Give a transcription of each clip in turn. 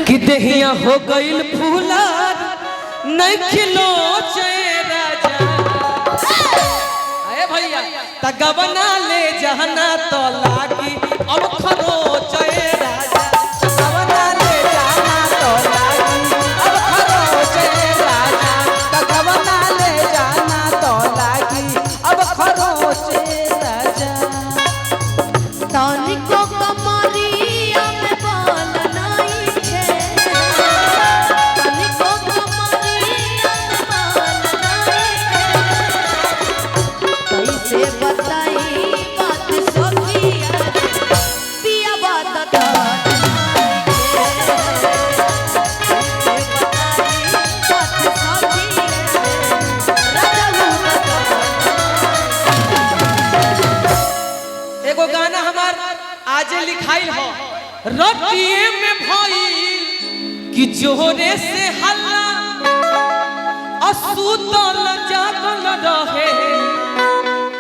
कि देहिया हो गईल फूला नहीं खिलो राजा अरे भैया तगवना ले जहना तो लागी अब खरो राजा तगवना ले जाना तो लागी अब खरो राजा तगवना ले जाना तो लागी अब खरो राजा तानी को कमरिया में बाल नहीं है तानी को कमरिया में बाल नहीं है कैसे बताई बात सखिया पिया बात एगो गाना हमार आजे लिखाई हो रतिये में भई कि जोरे से हल्ला असुतल जागल रहे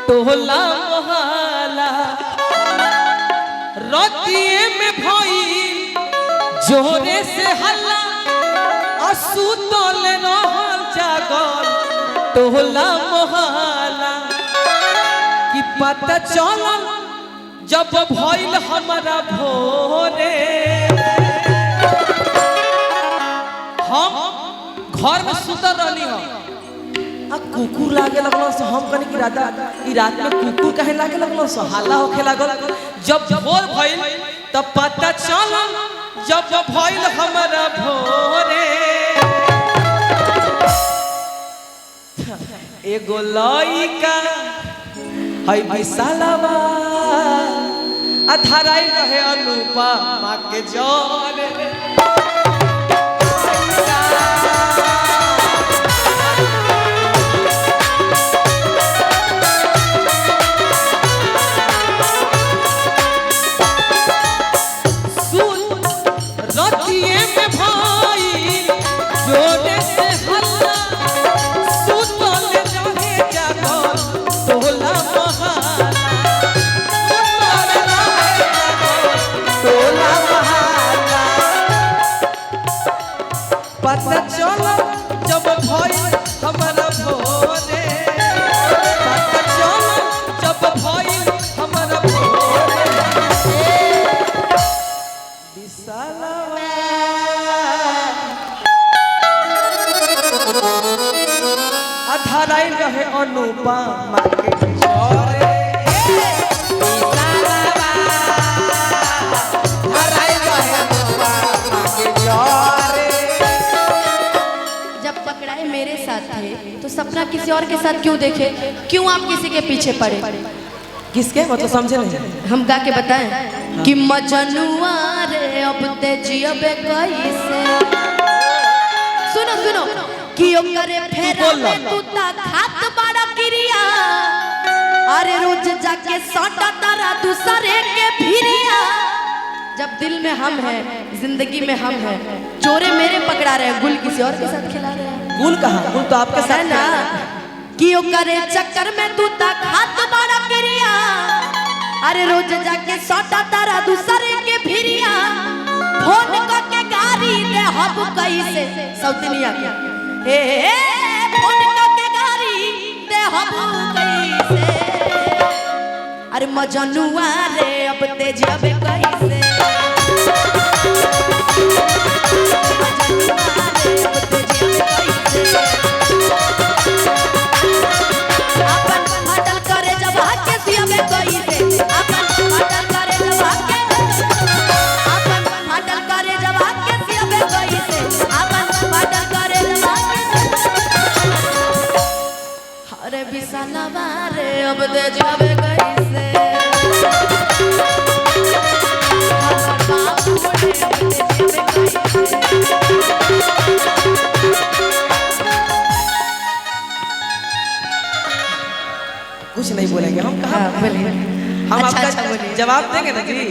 टोला मोहल्ला रतिये में भई जोरे से हल्ला असुतल रहल जागल टोला मोहल्ला कि पता चलल जब भइल हमारा भोरे हम घर में सुतल रहनी हो आ कुकुर लागे लगलो से हम कहनी कि राधा ई रात में कुकुर काहे लागे लगलो से हल्ला होखे लागल जब भोर भइल तब पता चलल जब भइल हमारा भोरे एगो लइका हई विशालवा अधराई रहे अनुपा माँ के जौन सुन रतिये में भाई जोरे से हल्ला सुतल रहे जागल टोला पता चला जब भइल हमारा भोरे पता चला जब भइल हमारा भोरे विशालवा अधराई रहे अनुपा माँ के जोरे मेरे साथ थे तो सपना किसी और के साथ क्यों देखे क्यों आप किसी के पीछे पड़े किसके मतलब समझे नहीं हम गा के बताएं कि मजनुआ रे अब ते जियबे कैसे सुनो सुनो कि ओकरे फेरा में तू ता खात बड़ा क्रिया अरे रोज जाके सटा तारा दूसरे के भिरिया जब दिल में हम हैं जिंदगी में हम हैं चोरे मेरे पकड़ा रहे गुल किसी और के साथ खिला रहे हैं गुल कहाँ गुल तो आपके साथ ना कि ओकरे चक्कर में तू ता खात बड़ा क्रिया अरे रोज जाके सटा तारा दूसरे के भिरिया फोन करके गाड़ी दे हब कैसे सौतनिया के ए फोन करके गाड़ी दे हब कैसे अरे मजनुआ रे अब ते जबे कैसे विशालवा रे अब दे जावे कैसे कुछ नहीं बोलेंगे हम कहाँ बोलिए हम आपका जवाब देंगे ना जी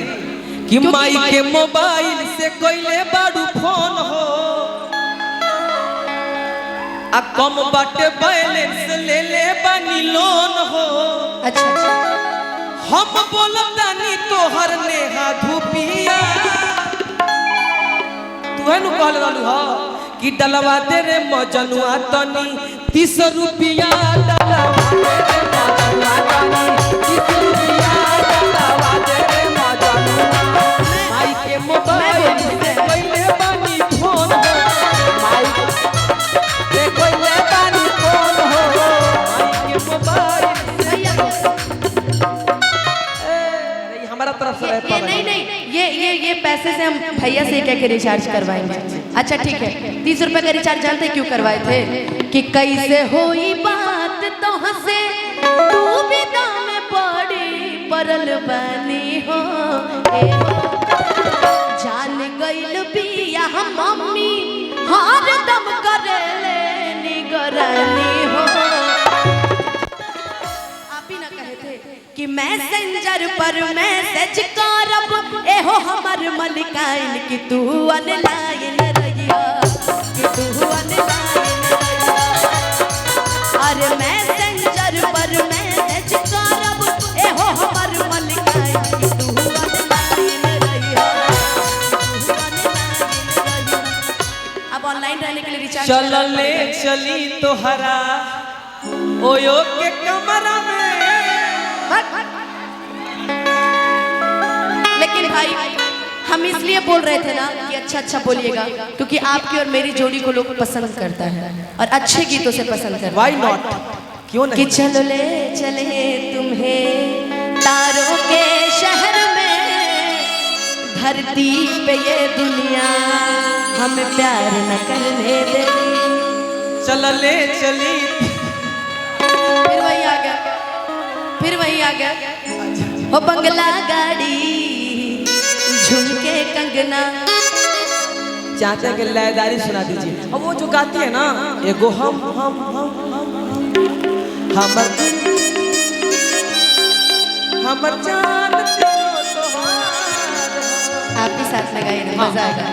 कि माई के मोबाइल से कोइले बाड़ू फोन हो आ कम बाटे बैलेंस ले ले बानी लोन हो अच्छा हम बोलतानी तोहर नेहा धुपिया तू वह नु कहल रहलू ह कि डलवा दे रे मजनुआ तनी 30 रुपया डलवा दे रे मजनुआ तनी 30 रुपया डलवा दे रे मजनुआ माई के मोबाइल से कइले बानी फोन हो माई से कइले बानी फोन हो माई के मोबाइल हमारा तरफ से रहता ये नहीं ये पैसे से हम भैया से कह के रिचार्ज करवाएंगे। अच्छा ठीक है 30 रुपए का रिचार्ज जानते क्यों करवाए थे कि कैसे हुई बात तो हंसे तू भी दाम पड़ी परल बनी हो जान गइल बिया हम मम्मी हर दम करे ले निगरानी हो। आप ही ना कहे थे कि मैसेंजर पर मैसेज करब एहो हमर मलिकाइन कि तू ऑनलाइन रहिया कि तू ऑनलाइन रहिया अरे मैसेंजर पर मैसेज करब एहो हमर मलिकाइन कि तू ऑनलाइन रहिया तू ऑनलाइन रहिया। अब ऑनलाइन रहने के लिए रिचार्ज चलले चली तोहरा ओयो के कमरा में लेकिन भाई हम इसलिए बोल रहे थे ना कि अच्छा बोलिएगा क्योंकि आपकी और मेरी जोड़ी को लोग पसंद करता है और अच्छे गीतों से पसंद करता है। व्हाई नॉट क्यों नहीं कि चले तुम्हें तारों के शहर में धरती पे ये दुनिया हमें प्यार न करने दे। चलले चली फिर वही आ गया हो बंगला गाड़ी झुमके कंगना। चाचा के लयदारी सुना दीजिए। अब वो जो गाती है ना एगो हम हमर जान तेरो तोहार आप भी साथ लगाइए ना मजा आएगा।